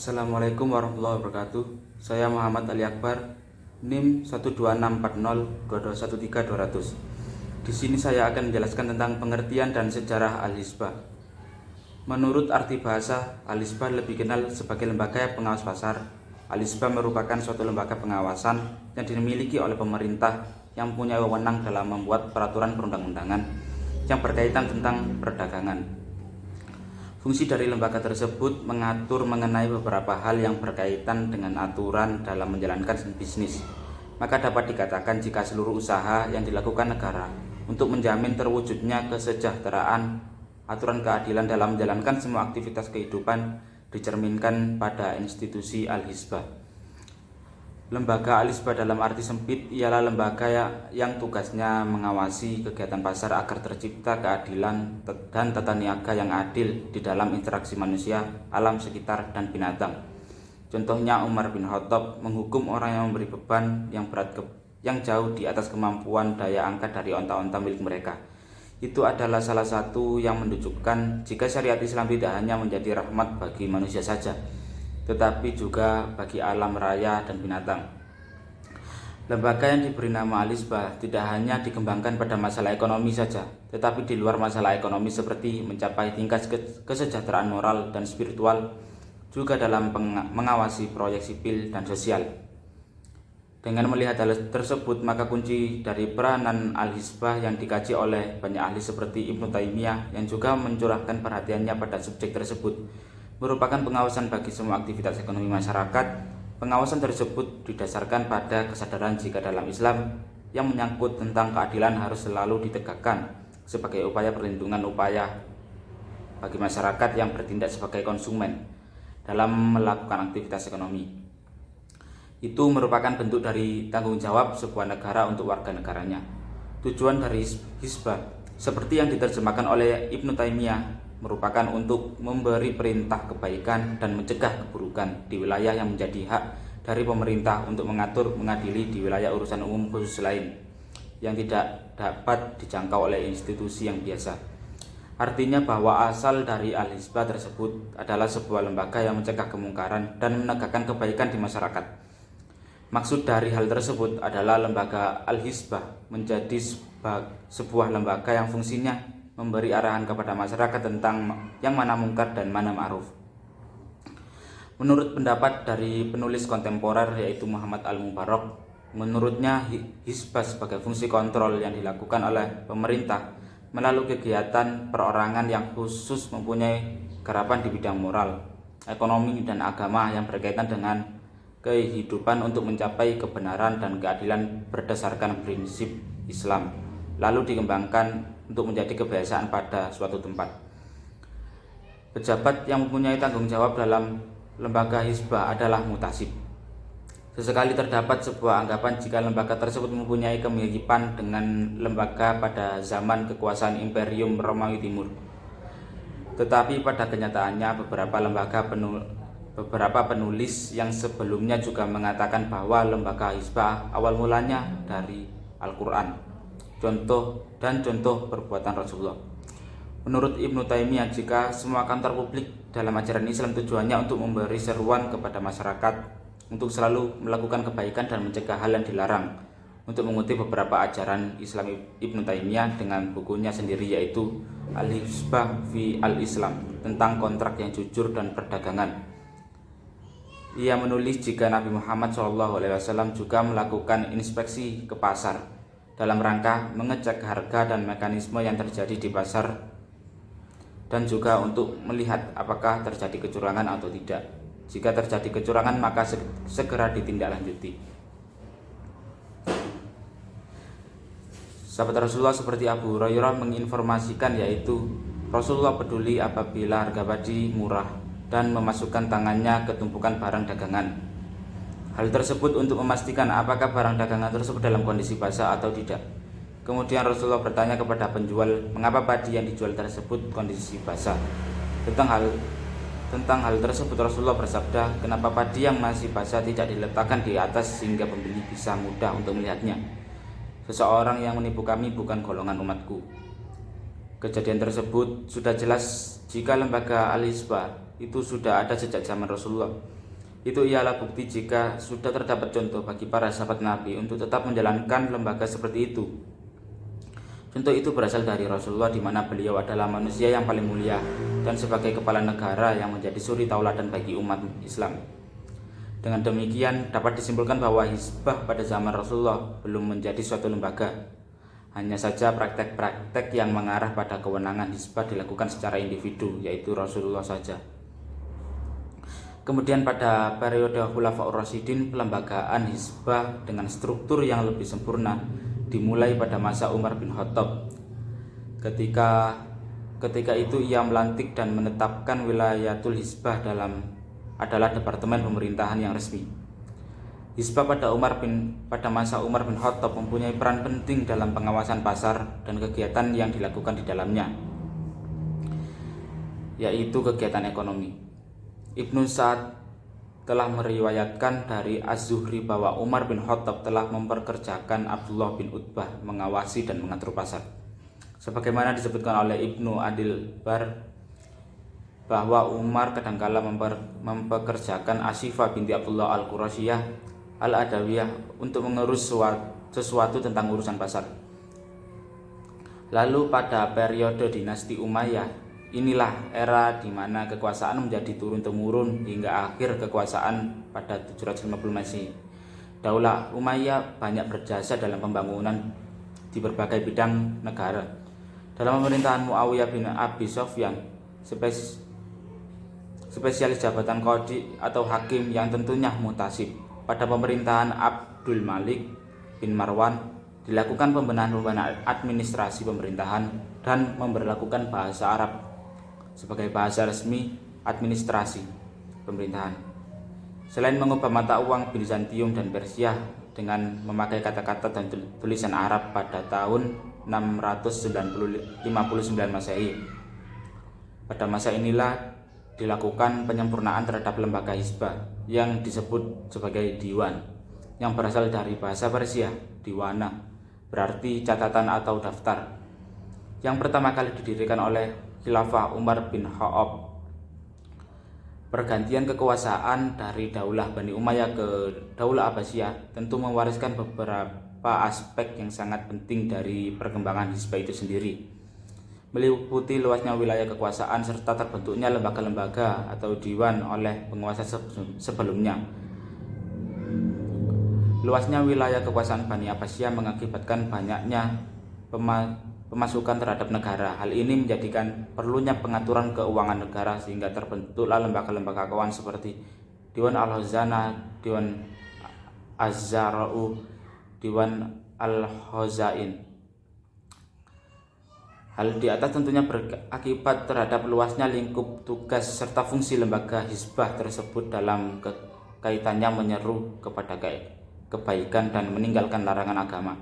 Assalamualaikum warahmatullahi wabarakatuh. Saya Muhammad Ali Akbar, NIM 12640-13200. Di sini saya akan menjelaskan tentang pengertian dan sejarah Al-Hizbah. Menurut arti bahasa, Al-Hizbah lebih kenal sebagai lembaga pengawas pasar. Al-Hizbah merupakan suatu lembaga pengawasan yang dimiliki oleh pemerintah yang mempunyai wewenang dalam membuat peraturan perundang-undangan yang berkaitan tentang perdagangan. Fungsi dari lembaga tersebut mengatur mengenai beberapa hal yang berkaitan dengan aturan dalam menjalankan bisnis. Maka dapat dikatakan jika seluruh usaha yang dilakukan negara untuk menjamin terwujudnya kesejahteraan, aturan keadilan dalam menjalankan semua aktivitas kehidupan dicerminkan pada institusi Al-Hizbah. Lembaga Al-Hizbah dalam arti sempit ialah lembaga yang tugasnya mengawasi kegiatan pasar agar tercipta keadilan dan tata niaga yang adil di dalam interaksi manusia, alam sekitar, dan binatang. Contohnya Umar bin Khattab menghukum orang yang memberi beban yang berat yang jauh di atas kemampuan daya angkat dari onta-onta milik mereka. Itu adalah salah satu yang menunjukkan jika syariat Islam tidak hanya menjadi rahmat bagi manusia saja, tetapi juga bagi alam raya dan binatang. Lembaga yang diberi nama Al-Hizbah tidak hanya dikembangkan pada masalah ekonomi saja, tetapi di luar masalah ekonomi seperti mencapai tingkat kesejahteraan moral dan spiritual, juga dalam mengawasi proyek sipil dan sosial. Dengan melihat hal tersebut, maka kunci dari peranan Al-Hizbah yang dikaji oleh banyak ahli seperti Ibnu Taimiyah yang juga mencurahkan perhatiannya pada subjek tersebut merupakan pengawasan bagi semua aktivitas ekonomi masyarakat. Pengawasan tersebut didasarkan pada kesadaran jika dalam Islam yang menyangkut tentang keadilan harus selalu ditegakkan sebagai upaya perlindungan upaya bagi masyarakat yang bertindak sebagai konsumen dalam melakukan aktivitas ekonomi. Itu merupakan bentuk dari tanggung jawab sebuah negara untuk warga negaranya. Tujuan dari Hizbah seperti yang diterjemahkan oleh Ibnu Taimiyah merupakan untuk memberi perintah kebaikan dan mencegah keburukan di wilayah yang menjadi hak dari pemerintah untuk mengatur mengadili di wilayah urusan umum khusus lain yang tidak dapat dijangkau oleh institusi yang biasa. Artinya bahwa asal dari Al-Hizbah tersebut adalah sebuah lembaga yang mencegah kemungkaran dan menegakkan kebaikan di masyarakat. Maksud dari hal tersebut adalah lembaga Al-Hizbah menjadi sebuah lembaga yang fungsinya memberi arahan kepada masyarakat tentang yang mana mungkar dan mana ma'ruf. Menurut pendapat dari penulis kontemporer yaitu Muhammad Al-Mubarak, menurutnya Hizbah sebagai fungsi kontrol yang dilakukan oleh pemerintah melalui kegiatan perorangan yang khusus mempunyai garapan di bidang moral, ekonomi, dan agama yang berkaitan dengan kehidupan untuk mencapai kebenaran dan keadilan berdasarkan prinsip Islam, lalu dikembangkan untuk menjadi kebiasaan pada suatu tempat. Pejabat yang mempunyai tanggung jawab dalam lembaga Hizbah adalah mutasib. Sesekali terdapat sebuah anggapan jika lembaga tersebut mempunyai kemiripan dengan lembaga pada zaman kekuasaan Imperium Romawi Timur. Tetapi pada kenyataannya beberapa penulis yang sebelumnya juga mengatakan bahwa lembaga Hizbah awal mulanya dari Al-Quran contoh perbuatan Rasulullah. Menurut Ibnu Taimiyah, jika semua kantor publik dalam ajaran Islam tujuannya untuk memberi seruan kepada masyarakat untuk selalu melakukan kebaikan dan mencegah hal yang dilarang. Untuk mengutip beberapa ajaran Islam Ibnu Taimiyah dengan bukunya sendiri yaitu Al-Hizbah fi Al-Islam tentang kontrak yang jujur dan perdagangan. Ia menulis jika Nabi Muhammad SAW juga melakukan inspeksi ke pasar dalam rangka mengecek harga dan mekanisme yang terjadi di pasar dan juga untuk melihat apakah terjadi kecurangan atau tidak. Jika terjadi kecurangan maka segera ditindaklanjuti. Sahabat Rasulullah seperti Abu Hurairah menginformasikan yaitu Rasulullah peduli apabila harga padi murah dan memasukkan tangannya ke tumpukan barang dagangan. Hal tersebut untuk memastikan apakah barang dagangan tersebut dalam kondisi basah atau tidak. Kemudian Rasulullah bertanya kepada penjual mengapa padi yang dijual tersebut kondisi basah. Tentang hal tersebut Rasulullah bersabda, kenapa padi yang masih basah tidak diletakkan di atas sehingga pembeli bisa mudah untuk melihatnya. Seseorang yang menipu kami bukan golongan umatku. Kejadian tersebut sudah jelas jika lembaga Al-Hizbah itu sudah ada sejak zaman Rasulullah. Itu ialah bukti jika sudah terdapat contoh bagi para sahabat Nabi untuk tetap menjalankan lembaga seperti itu. Contoh itu berasal dari Rasulullah, di mana beliau adalah manusia yang paling mulia dan sebagai kepala negara yang menjadi suri tauladan bagi umat Islam. Dengan demikian dapat disimpulkan bahwa Hizbah pada zaman Rasulullah belum menjadi suatu lembaga. Hanya saja praktek-praktek yang mengarah pada kewenangan Hizbah dilakukan secara individu, yaitu Rasulullah saja. Kemudian pada periode Khulafaur Rasyidin, pelembagaan Hizbah dengan struktur yang lebih sempurna dimulai pada masa Umar bin Khattab. Ketika itu ia melantik dan menetapkan Wilayatul Hizbah adalah departemen pemerintahan yang resmi. Hizbah pada masa Umar bin Khattab mempunyai peran penting dalam pengawasan pasar dan kegiatan yang dilakukan di dalamnya, yaitu kegiatan ekonomi. Ibnu Sa'ad telah meriwayatkan dari Az-Zuhri bahwa Umar bin Khattab telah memperkerjakan Abdullah bin Utbah mengawasi dan mengatur pasar. Sebagaimana disebutkan oleh Ibnu Adil Bar bahwa Umar kadangkala mempekerjakan Asifah binti Abdullah Al-Qurasyiyah Al-Adawiyah untuk mengurus sesuatu tentang urusan pasar. Lalu pada periode dinasti Umayyah, inilah era di mana kekuasaan menjadi turun-temurun hingga akhir kekuasaan pada 750 Masehi. Daulah Umayyah banyak berjasa dalam pembangunan di berbagai bidang negara. Dalam pemerintahan Muawiyah bin Abi Sufyan, spesialis jabatan qadhi atau hakim yang tentunya muhtasib. Pada pemerintahan Abdul Malik bin Marwan dilakukan pembenahan administrasi pemerintahan dan memberlakukan bahasa Arab sebagai bahasa resmi administrasi pemerintahan. Selain mengubah mata uang Bizantium dan Persia dengan memakai kata-kata dan tulisan Arab pada tahun 659 Masehi. Pada masa inilah dilakukan penyempurnaan terhadap lembaga Hizbah yang disebut sebagai Diwan, yang berasal dari bahasa Persia. Diwana berarti catatan atau daftar, yang pertama kali didirikan oleh Khilafah Umar bin Khattab. Pergantian kekuasaan dari Daulah Bani Umayyah ke Daulah Abbasiyah tentu mewariskan beberapa aspek yang sangat penting dari perkembangan Hizbah itu sendiri, meliputi luasnya wilayah kekuasaan serta terbentuknya lembaga-lembaga atau diwan oleh penguasa sebelumnya. Luasnya wilayah kekuasaan Bani Abbasiyah mengakibatkan banyaknya pemasukan terhadap negara. Hal ini menjadikan perlunya pengaturan keuangan negara sehingga terbentuklah lembaga-lembaga keuangan seperti Diwan Al-Khazanah, Diwan Az-Zara'u, Diwan Al-Khazain. Hal di atas tentunya berakibat terhadap luasnya lingkup tugas serta fungsi lembaga Hizbah tersebut dalam kaitannya menyeru kepada kebaikan dan meninggalkan larangan agama.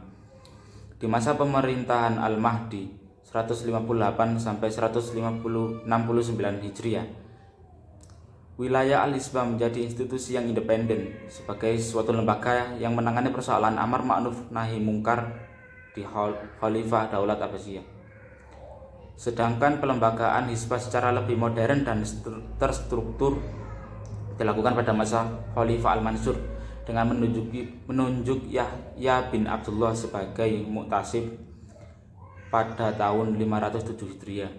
Di masa pemerintahan Al-Mahdi 158 sampai 169 Hijriah, wilayah Al-Hizbah menjadi institusi yang independen sebagai suatu lembaga yang menangani persoalan amar ma'ruf nahi mungkar di Khalifah Daulat Abbasiyah. Sedangkan pelembagaan Hizbah secara lebih modern dan terstruktur dilakukan pada masa Khalifah Al-Mansur dengan menunjuk Yahya bin Abdullah sebagai muktasib pada tahun 507 Hijriah.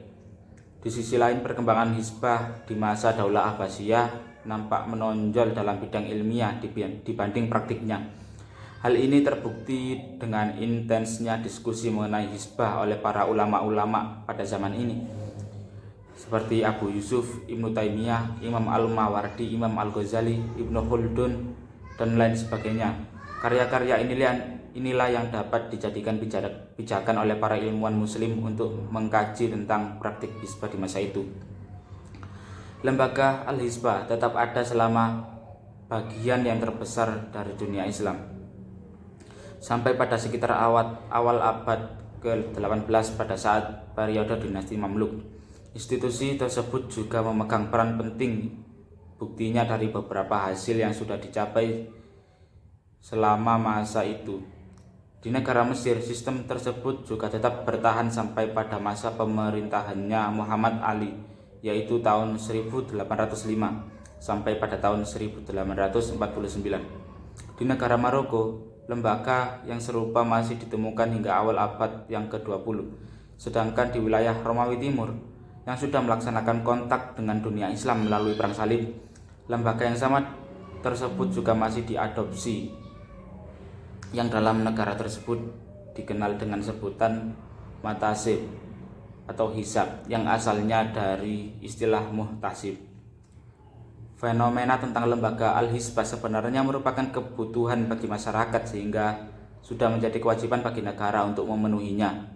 Di sisi lain, perkembangan Hizbah di masa Daulah Abbasiyah nampak menonjol dalam bidang ilmiah dibanding praktiknya. Hal ini terbukti dengan intensnya diskusi mengenai Hizbah oleh para ulama-ulama pada zaman ini, seperti Abu Yusuf, Ibnu Taimiyah, Imam Al-Mawardi, Imam Al-Ghazali, Ibnu Khaldun, dan lain sebagainya. Karya-karya inilah yang dapat dijadikan pijakan oleh para ilmuwan muslim untuk mengkaji tentang praktik Hizbah di masa itu. Lembaga Al-Hizbah tetap ada selama bagian yang terbesar dari dunia Islam sampai pada sekitar awal abad ke-18 pada saat periode dinasti Mamluk. Institusi tersebut juga memegang peran penting. Buktinya dari beberapa hasil yang sudah dicapai selama masa itu. Di negara Mesir, sistem tersebut juga tetap bertahan sampai pada masa pemerintahannya Muhammad Ali yaitu tahun 1805 sampai pada tahun 1849. Di negara Maroko, lembaga yang serupa masih ditemukan hingga awal abad yang ke-20. Sedangkan di wilayah Romawi Timur yang sudah melaksanakan kontak dengan dunia Islam melalui perang salib, lembaga yang sama tersebut juga masih diadopsi, yang dalam negara tersebut dikenal dengan sebutan matasib atau hisab, yang asalnya dari istilah muhtasib. Fenomena tentang lembaga Al-Hisbah sebenarnya merupakan kebutuhan bagi masyarakat sehingga sudah menjadi kewajiban bagi negara untuk memenuhinya.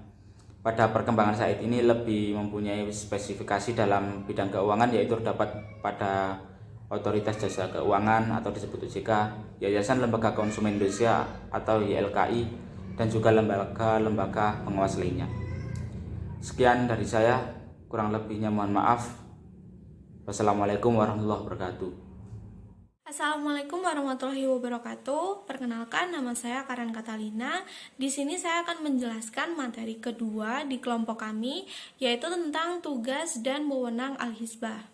Pada perkembangan saat ini lebih mempunyai spesifikasi dalam bidang keuangan, yaitu terdapat pada Otoritas Jasa Keuangan atau disebut OJK, Yayasan Lembaga Konsumen Indonesia atau YLKI, dan juga lembaga-lembaga pengawas lainnya. Sekian dari saya, kurang lebihnya mohon maaf. Wassalamualaikum warahmatullahi wabarakatuh. Assalamualaikum warahmatullahi wabarakatuh. Perkenalkan, nama saya Karen Katalina. Di sini saya akan menjelaskan materi kedua di kelompok kami, yaitu tentang tugas dan wewenang Al-Hisbah.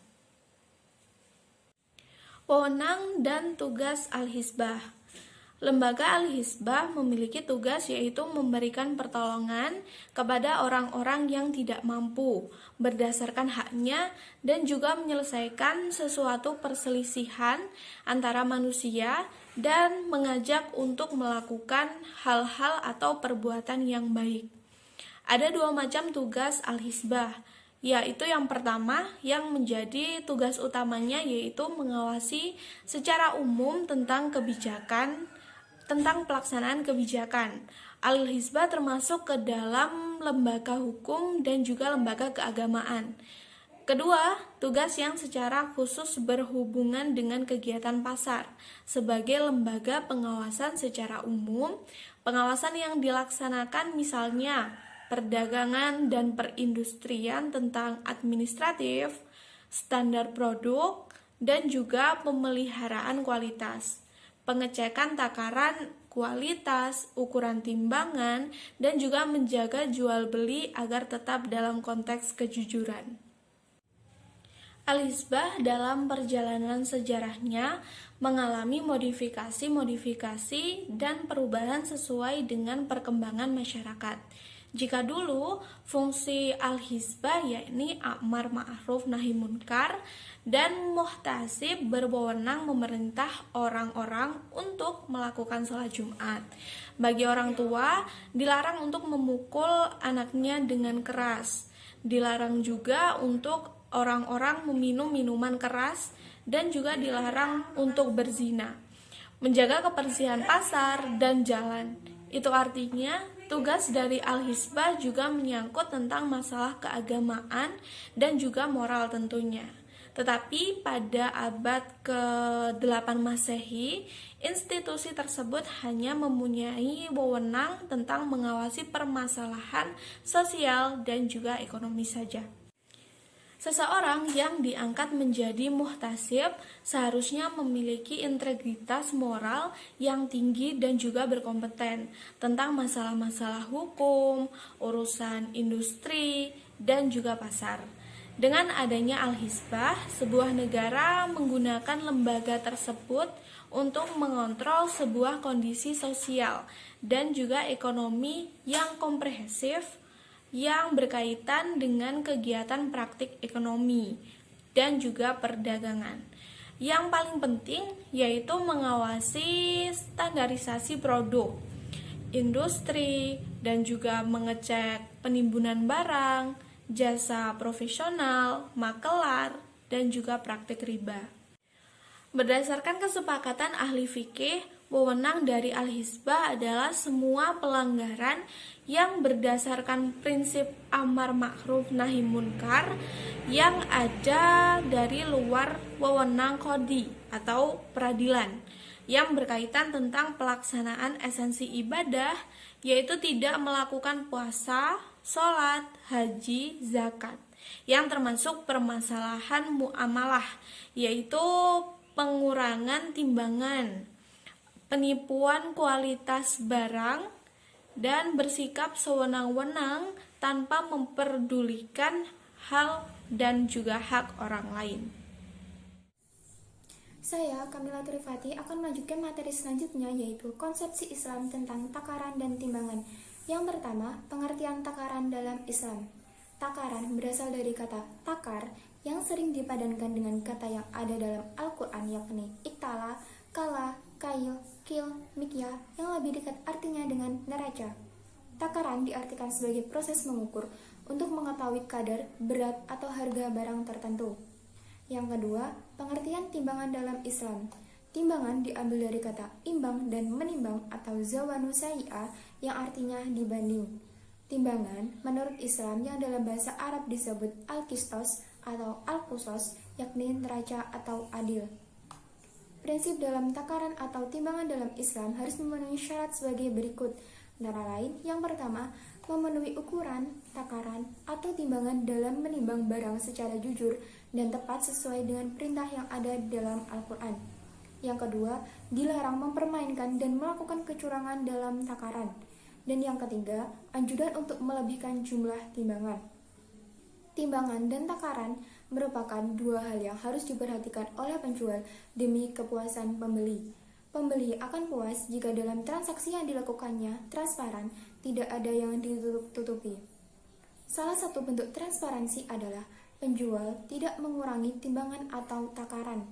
Wewenang dan tugas Al-Hisbah. Lembaga Al-Hisbah memiliki tugas yaitu memberikan pertolongan kepada orang-orang yang tidak mampu berdasarkan haknya dan juga menyelesaikan sesuatu perselisihan antara manusia dan mengajak untuk melakukan hal-hal atau perbuatan yang baik. Ada dua macam tugas Al-Hisbah, yaitu yang pertama yang menjadi tugas utamanya yaitu mengawasi secara umum tentang pelaksanaan kebijakan. Al-Hisbah termasuk ke dalam lembaga hukum dan juga lembaga keagamaan. Kedua, tugas yang secara khusus berhubungan dengan kegiatan pasar sebagai lembaga pengawasan secara umum. Pengawasan yang dilaksanakan misalnya perdagangan dan perindustrian tentang administratif, standar produk, dan juga pemeliharaan kualitas, pengecekan takaran kualitas, ukuran timbangan, dan juga menjaga jual beli agar tetap dalam konteks kejujuran. Al-Hisbah dalam perjalanan sejarahnya mengalami modifikasi dan perubahan sesuai dengan perkembangan masyarakat. Jika dulu fungsi Al-Hisbah yakni amar ma'ruf nahi munkar dan muhtasib berwenang memerintah orang-orang untuk melakukan sholat Jumat. Bagi orang tua, dilarang untuk memukul anaknya dengan keras. Dilarang juga untuk orang-orang meminum minuman keras dan juga dilarang untuk berzina. Menjaga kebersihan pasar dan jalan. Itu artinya tugas dari Al-Hisbah juga menyangkut tentang masalah keagamaan dan juga moral tentunya. Tetapi pada abad ke-8 Masehi, institusi tersebut hanya mempunyai wewenang tentang mengawasi permasalahan sosial dan juga ekonomi saja. Seseorang yang diangkat menjadi muhtasib seharusnya memiliki integritas moral yang tinggi dan juga berkompeten tentang masalah-masalah hukum, urusan industri, dan juga pasar. Dengan adanya Al-Hisbah, sebuah negara menggunakan lembaga tersebut untuk mengontrol sebuah kondisi sosial dan juga ekonomi yang komprehensif yang berkaitan dengan kegiatan praktik ekonomi dan juga perdagangan. Yang paling penting yaitu mengawasi standarisasi produk, industri, dan juga mengecek penimbunan barang, jasa profesional, makelar, dan juga praktik riba. Berdasarkan kesepakatan ahli fikih, wewenang dari Al-Hisbah adalah semua pelanggaran yang berdasarkan prinsip amar ma'ruf nahi munkar yang ada dari luar wewenang qadhi atau peradilan yang berkaitan tentang pelaksanaan esensi ibadah, yaitu tidak melakukan puasa, sholat, haji, zakat, yang termasuk permasalahan muamalah, yaitu pengurangan timbangan, penipuan kualitas barang, dan bersikap sewenang-wenang tanpa memperdulikan hal dan juga hak orang lain. Saya, Kamila Turifati, akan melanjutkan materi selanjutnya, yaitu konsepsi Islam tentang takaran dan timbangan. Yang pertama, pengertian takaran dalam Islam. Takaran berasal dari kata takar yang sering dipadankan dengan kata yang ada dalam Al-Quran, yakni iktala, kala, kail, kil, mikya, yang lebih dekat artinya dengan neraca. Takaran diartikan sebagai proses mengukur untuk mengetahui kadar, berat, atau harga barang tertentu. Yang kedua, pengertian timbangan dalam Islam. Timbangan diambil dari kata imbang dan menimbang atau zawanu sayi'ah yang artinya dibanding. Timbangan menurut Islam yang dalam bahasa Arab disebut al-qistos atau al-qusos, yakni neraca atau adil. Prinsip dalam takaran atau timbangan dalam Islam harus memenuhi syarat sebagai berikut. Antara lain, yang pertama, memenuhi ukuran, takaran, atau timbangan dalam menimbang barang secara jujur dan tepat sesuai dengan perintah yang ada dalam Al-Quran. Yang kedua, dilarang mempermainkan dan melakukan kecurangan dalam takaran. Dan yang ketiga, anjuran untuk melebihkan jumlah timbangan. Timbangan dan takaran merupakan dua hal yang harus diperhatikan oleh penjual demi kepuasan pembeli. Pembeli akan puas jika dalam transaksi yang dilakukannya transparan, tidak ada yang ditutup-tutupi. Salah satu bentuk transparansi adalah penjual tidak mengurangi timbangan atau takaran.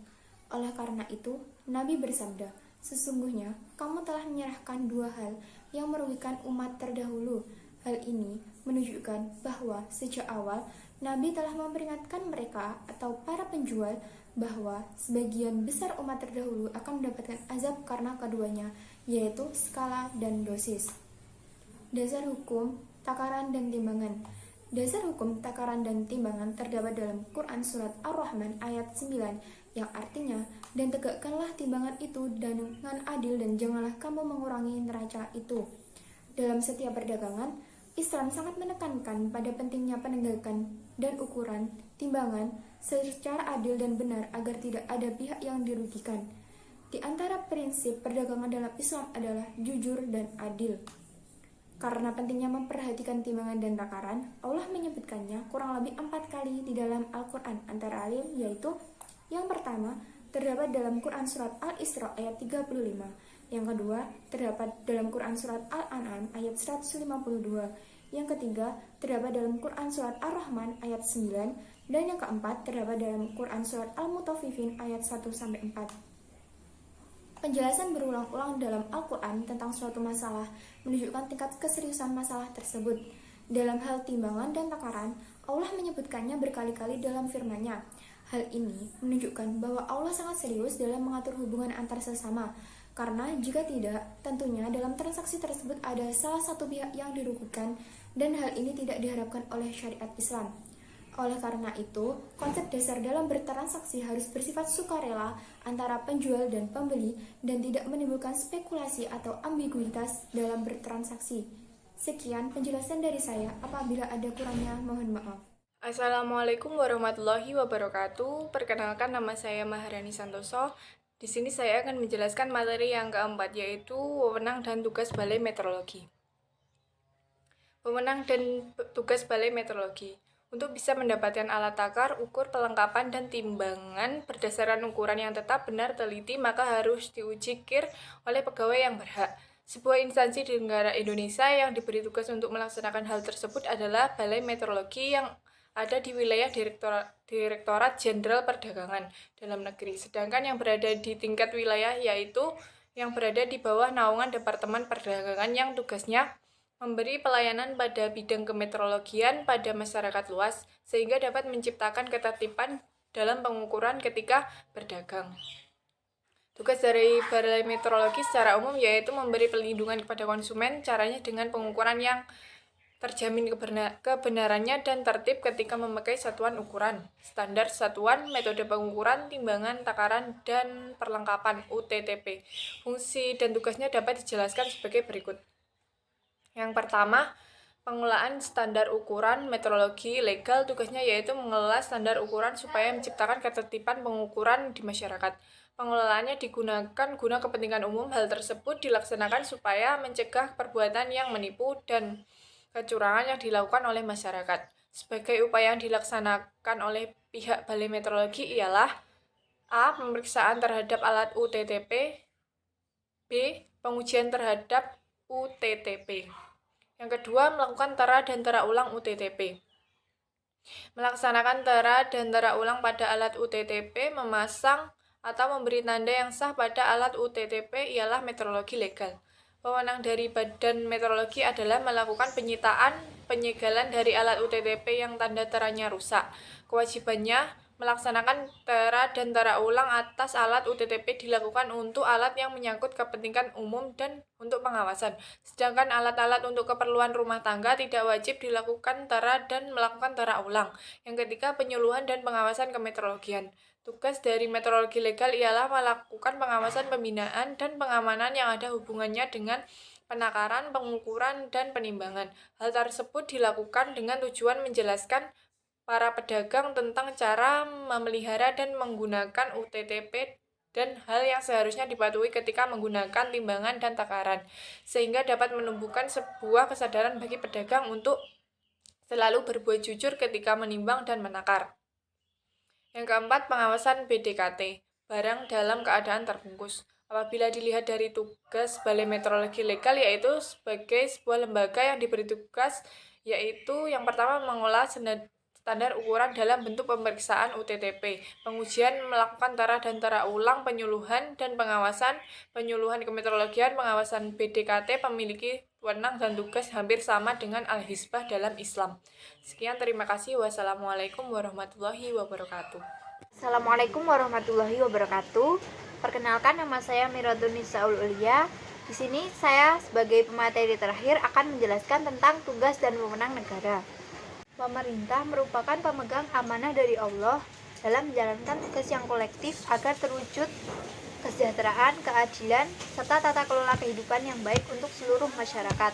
Oleh karena itu, Nabi bersabda, "Sesungguhnya kamu telah menyerahkan dua hal yang merugikan umat terdahulu." Hal ini menunjukkan bahwa sejak awal Nabi telah memperingatkan mereka atau para penjual bahwa sebagian besar umat terdahulu akan mendapatkan azab karena keduanya, yaitu skala dan dosis. Dasar hukum, takaran, dan timbangan. Dasar hukum, takaran, dan timbangan terdapat dalam Quran Surat Ar-Rahman ayat 9 yang artinya, "Dan tegakkanlah timbangan itu dengan adil dan janganlah kamu mengurangi neraca itu." Dalam setiap perdagangan, Islam sangat menekankan pada pentingnya penegakan dan ukuran timbangan secara adil dan benar agar tidak ada pihak yang dirugikan. Di antara prinsip perdagangan dalam Islam adalah jujur dan adil. Karena pentingnya memperhatikan timbangan dan takaran, Allah menyebutkannya kurang lebih 4 kali di dalam Al-Quran, antara lain yaitu yang pertama, terdapat dalam Quran Surat Al-Isra ayat 35, yang kedua, terdapat dalam Quran Surat Al-An'am ayat 152, yang ketiga, terdapat dalam Quran Surat Ar-Rahman ayat 9, dan yang keempat, terdapat dalam Quran Surat Al-Mutaffifin ayat 1-4. Penjelasan berulang-ulang dalam Al-Quran tentang suatu masalah menunjukkan tingkat keseriusan masalah tersebut. Dalam hal timbangan dan takaran, Allah menyebutkannya berkali-kali dalam firman-Nya. Hal ini menunjukkan bahwa Allah sangat serius dalam mengatur hubungan antar sesama, karena jika tidak, tentunya dalam transaksi tersebut ada salah satu pihak yang dirugikan, dan hal ini tidak diharapkan oleh syariat Islam. Oleh karena itu, konsep dasar dalam bertransaksi harus bersifat sukarela antara penjual dan pembeli dan tidak menimbulkan spekulasi atau ambiguitas dalam bertransaksi. Sekian penjelasan dari saya, apabila ada kurangnya mohon maaf. Assalamualaikum warahmatullahi wabarakatuh. Perkenalkan, nama saya Maharani Santoso. Di sini saya akan menjelaskan materi yang keempat, yaitu wewenang dan tugas Balai Meteorologi. Wewenang dan tugas Balai Meteorologi. Untuk bisa mendapatkan alat takar, ukur, pelengkapan, dan timbangan berdasarkan ukuran yang tetap, benar, teliti, maka harus diuji KIR oleh pegawai yang berhak. Sebuah instansi di negara Indonesia yang diberi tugas untuk melaksanakan hal tersebut adalah Balai Meteorologi yang ada di wilayah Direktorat Jenderal Perdagangan Dalam Negeri. Sedangkan yang berada di tingkat wilayah yaitu yang berada di bawah naungan Departemen Perdagangan yang tugasnya memberi pelayanan pada bidang kemeteorologian pada masyarakat luas, sehingga dapat menciptakan ketertiban dalam pengukuran ketika berdagang. Tugas dari Balai Meteorologi secara umum yaitu memberi perlindungan kepada konsumen, caranya dengan pengukuran yang terjamin kebenarannya dan tertib ketika memakai satuan ukuran, standar satuan, metode pengukuran, timbangan, takaran, dan perlengkapan UTTP. Fungsi dan tugasnya dapat dijelaskan sebagai berikut. Yang pertama, pengelolaan standar ukuran meteorologi legal. Tugasnya yaitu mengelola standar ukuran supaya menciptakan ketertiban pengukuran di masyarakat. Pengelolaannya digunakan guna kepentingan umum. Hal tersebut dilaksanakan supaya mencegah perbuatan yang menipu dan kecurangan yang dilakukan oleh masyarakat. sebagai upaya yang dilaksanakan oleh pihak Balai Meteorologi ialah A. Pemeriksaan terhadap alat UTTP, B. Pengujian terhadap UTTP. Yang kedua, melakukan tera dan tera ulang UTTP. Melaksanakan tera dan tera ulang pada alat UTTP, memasang atau memberi tanda yang sah pada alat UTTP ialah meteorologi legal. Wewenang dari Badan Meteorologi adalah melakukan penyitaan, penyegalan dari alat UTTP yang tanda teranya rusak. Kewajibannya melaksanakan tera dan tera ulang atas alat UTTP dilakukan untuk alat yang menyangkut kepentingan umum dan untuk pengawasan. Sedangkan alat-alat untuk keperluan rumah tangga tidak wajib dilakukan tera dan melakukan tera ulang. Yang ketiga, penyuluhan dan pengawasan kemeteorologian. Tugas dari meteorologi legal ialah melakukan pengawasan, pembinaan, dan pengamanan yang ada hubungannya dengan penakaran, pengukuran, dan penimbangan. Hal tersebut dilakukan dengan tujuan menjelaskan para pedagang tentang cara memelihara dan menggunakan UTTP dan hal yang seharusnya dipatuhi ketika menggunakan timbangan dan takaran, sehingga dapat menumbuhkan sebuah kesadaran bagi pedagang untuk selalu berbuat jujur ketika menimbang dan menakar. Yang keempat, pengawasan BDKT, barang dalam keadaan terbungkus. Apabila dilihat dari tugas Balai Meteorologi Legal, yaitu sebagai sebuah lembaga yang diberi tugas, yaitu yang pertama mengolah standar ukuran dalam bentuk pemeriksaan UTTP, pengujian, melakukan tera dan tera ulang, penyuluhan dan pengawasan, penyuluhan kemeteorologian, pengawasan BDKT memiliki wewenang dan tugas hampir sama dengan Al-Hizbah dalam Islam. Sekian, terima kasih. Wassalamualaikum warahmatullahi wabarakatuh. Assalamualaikum warahmatullahi wabarakatuh. Perkenalkan, nama saya Miratun Nisaul Ulia. Di sini saya sebagai pemateri terakhir akan menjelaskan tentang tugas dan wewenang negara. Pemerintah merupakan pemegang amanah dari Allah dalam menjalankan tugas yang kolektif agar terwujud kesejahteraan, keadilan, serta tata kelola kehidupan yang baik untuk seluruh masyarakat.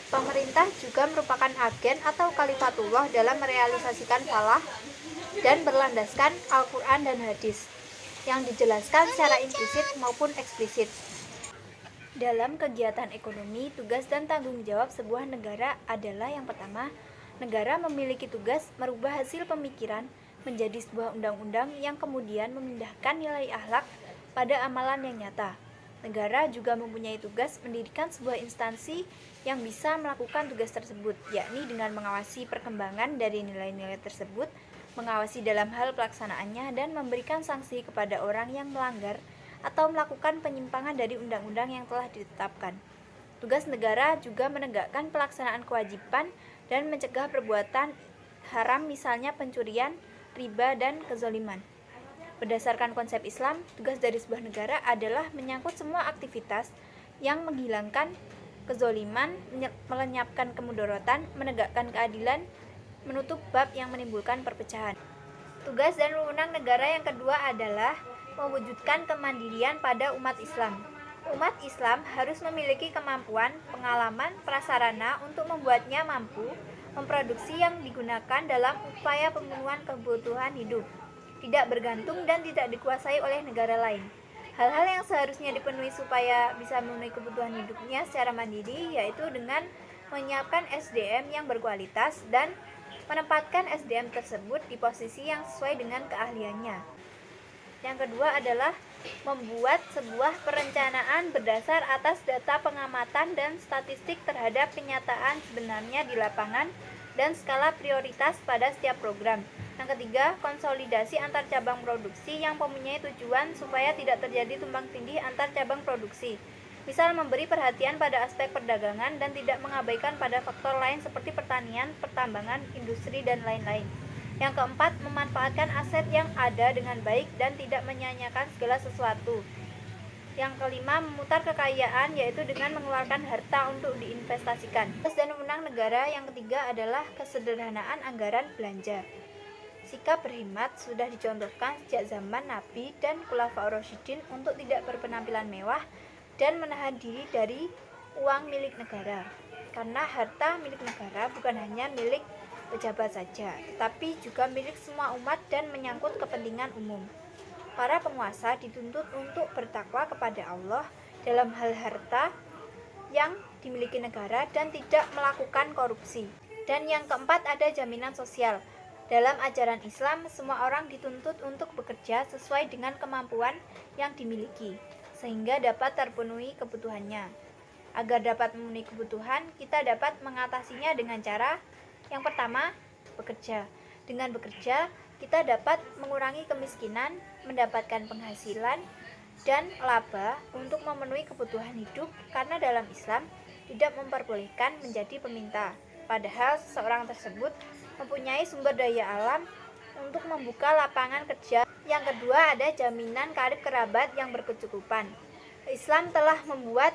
Pemerintah juga merupakan agen atau khalifatullah dalam merealisasikan falah dan berlandaskan Al-Quran dan hadis yang dijelaskan secara implisit maupun eksplisit. Dalam kegiatan ekonomi, tugas dan tanggung jawab sebuah negara adalah yang pertama, negara memiliki tugas merubah hasil pemikiran menjadi sebuah undang-undang yang kemudian memindahkan nilai akhlak pada amalan yang nyata. Negara juga mempunyai tugas mendirikan sebuah instansi yang bisa melakukan tugas tersebut, yakni dengan mengawasi perkembangan dari nilai-nilai tersebut, mengawasi dalam hal pelaksanaannya, dan memberikan sanksi kepada orang yang melanggar atau melakukan penyimpangan dari undang-undang yang telah ditetapkan. Tugas negara juga menegakkan pelaksanaan kewajiban dan mencegah perbuatan haram, misalnya pencurian, riba, dan kezaliman. Berdasarkan konsep Islam, tugas dari sebuah negara adalah menyangkut semua aktivitas yang menghilangkan kezaliman, melenyapkan kemudorotan, menegakkan keadilan, menutup bab yang menimbulkan perpecahan. Tugas dan wewenang negara yang kedua adalah mewujudkan kemandirian pada umat Islam. Umat Islam harus memiliki kemampuan, pengalaman, prasarana untuk membuatnya mampu memproduksi yang digunakan dalam upaya pemenuhan kebutuhan hidup, tidak bergantung dan tidak dikuasai oleh negara lain. Hal-hal yang seharusnya dipenuhi supaya bisa memenuhi kebutuhan hidupnya secara mandiri, yaitu dengan menyiapkan SDM yang berkualitas dan menempatkan SDM tersebut di posisi yang sesuai dengan keahliannya. Yang kedua adalah membuat sebuah perencanaan berdasar atas data pengamatan dan statistik terhadap kenyataan sebenarnya di lapangan dan skala prioritas pada setiap program. Yang ketiga, konsolidasi antar cabang produksi yang mempunyai tujuan supaya tidak terjadi tumpang tindih antar cabang produksi. Misal memberi perhatian pada aspek perdagangan dan tidak mengabaikan pada faktor lain seperti pertanian, pertambangan, industri, dan lain-lain. Yang keempat, memanfaatkan aset yang ada dengan baik dan tidak menyia-nyiakan segala sesuatu. Yang kelima, memutar kekayaan, yaitu dengan mengeluarkan harta untuk diinvestasikan. Tugas dan wewenang negara yang ketiga adalah kesederhanaan anggaran belanja. Sikap berhemat sudah dicontohkan sejak zaman Nabi dan Khulafaur Rasyidin untuk tidak berpenampilan mewah dan menahan diri dari uang milik negara. Karena harta milik negara bukan hanya milik pejabat saja, tetapi juga milik semua umat dan menyangkut kepentingan umum. Para penguasa dituntut untuk bertakwa kepada Allah dalam hal harta yang dimiliki negara dan tidak melakukan korupsi. Dan yang keempat ada jaminan sosial. Dalam ajaran Islam, semua orang dituntut untuk bekerja sesuai dengan kemampuan yang dimiliki, sehingga dapat terpenuhi kebutuhannya. Agar dapat memenuhi kebutuhan, kita dapat mengatasinya dengan cara yang pertama, bekerja. Dengan bekerja, kita dapat mengurangi kemiskinan, mendapatkan penghasilan, dan laba untuk memenuhi kebutuhan hidup, karena dalam Islam tidak memperbolehkan menjadi peminta. Padahal seseorang tersebut mempunyai sumber daya alam untuk membuka lapangan kerja. Yang kedua ada jaminan karib kerabat yang berkecukupan. Islam telah membuat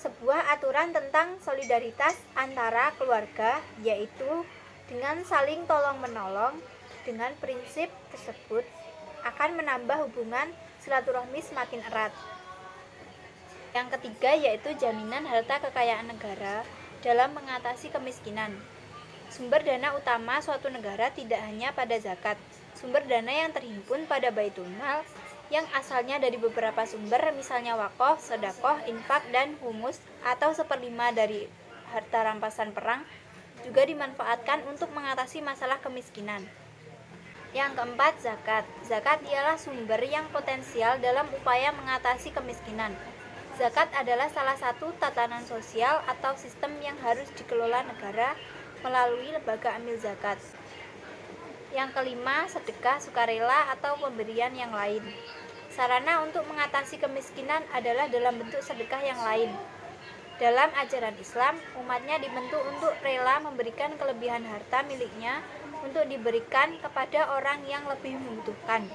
sebuah aturan tentang solidaritas antara keluarga, yaitu dengan saling tolong-menolong. Dengan prinsip tersebut akan menambah hubungan silaturahmi semakin erat. Yang ketiga yaitu jaminan harta kekayaan negara dalam mengatasi kemiskinan. Sumber dana utama suatu negara tidak hanya pada zakat. Sumber dana yang terhimpun pada baitul mal yang asalnya dari beberapa sumber, misalnya wakaf, sedekah, infak, dan humus atau 1/5 dari harta rampasan perang, juga dimanfaatkan untuk mengatasi masalah kemiskinan. Yang keempat, zakat. Zakat ialah sumber yang potensial dalam upaya mengatasi kemiskinan. Zakat adalah salah satu tatanan sosial atau sistem yang harus dikelola negara melalui lembaga amil zakat. Yang kelima, sedekah sukarela atau pemberian yang lain. Sarana untuk mengatasi kemiskinan adalah dalam bentuk sedekah yang lain. Dalam ajaran Islam, umatnya dibentuk untuk rela memberikan kelebihan harta miliknya untuk diberikan kepada orang yang lebih membutuhkan.